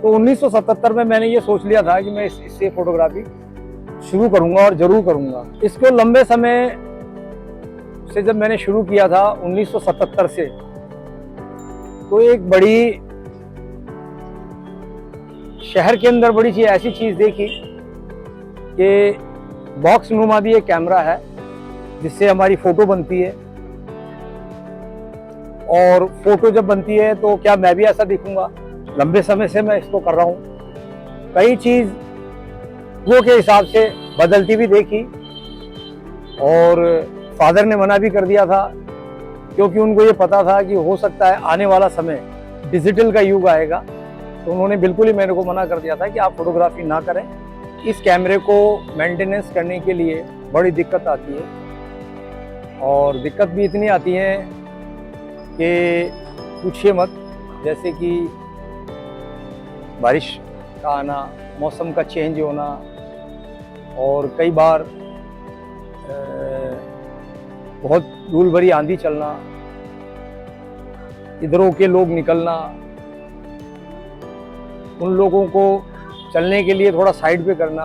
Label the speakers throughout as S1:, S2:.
S1: तो 1977 में मैंने ये सोच लिया था कि मैं इससे फोटोग्राफी शुरू करूंगा और जरूर करूंगा। इसको लंबे समय से जब मैंने शुरू किया था 1977 से, तो एक बड़ी शहर के अंदर बड़ी चीज ऐसी चीज देखी कि बॉक्स नुमा भी एक कैमरा है जिससे हमारी फोटो बनती है, और फोटो जब बनती है तो क्या मैं भी ऐसा दिखूंगा। लंबे समय से मैं इसको कर रहा हूँ, कई चीज वो के हिसाब से बदलती भी देखी, और फादर ने मना भी कर दिया था क्योंकि उनको ये पता था कि हो सकता है आने वाला समय डिजिटल का युग आएगा, तो उन्होंने बिल्कुल ही मेरे को मना कर दिया था कि आप फोटोग्राफी ना करें। इस कैमरे को मेंटेनेंस करने के लिए बड़ी दिक्कत आती है, और दिक्कत भी इतनी आती है कि पूछिए मत। जैसे कि बारिश का आना, मौसम का चेंज होना, और कई बार बहुत धूल भरी आंधी चलना, इधरों के लोग निकलना, उन लोगों को चलने के लिए थोड़ा साइड पे करना,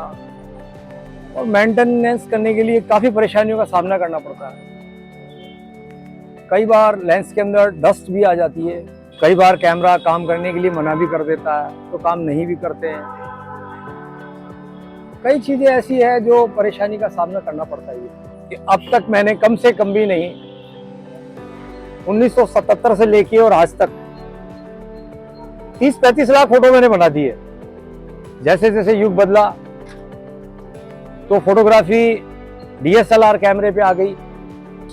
S1: और मेंटेनेंस करने के लिए काफ़ी परेशानियों का सामना करना पड़ता है। कई बार लेंस के अंदर डस्ट भी आ जाती है, कई बार कैमरा काम करने के लिए मना भी कर देता है तो काम नहीं भी करते हैं। कई चीज़ें ऐसी है जो परेशानी का सामना करना पड़ता है कि अब तक मैंने कम से कम भी नहीं 1977 से लेके और आज तक 30-35 लाख फोटो मैंने बना दी है। जैसे जैसे युग बदला तो फोटोग्राफी DSLR कैमरे पे आ गई।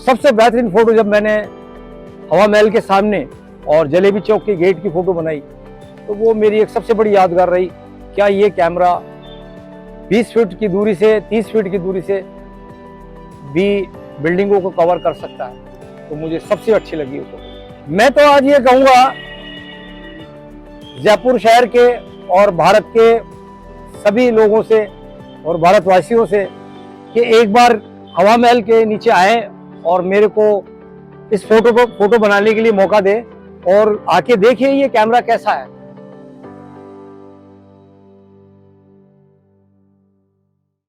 S1: सबसे बेहतरीन फोटो जब मैंने हवा महल के सामने और जलेबी चौक के गेट की फोटो बनाई, तो वो मेरी एक सबसे बड़ी यादगार रही। क्या ये कैमरा 20 फीट की दूरी से 30 फीट की दूरी से भी बिल्डिंगों को कवर कर सकता है, तो मुझे सबसे अच्छी लगी वो। मैं तो आज ये कहूँगा जयपुर शहर के और भारत के सभी लोगों से और भारतवासियों से कि एक बार हवा महल के नीचे आए और मेरे को इस फोटो बनाने के लिए मौका दे, और आके देखिए ये कैमरा कैसा है।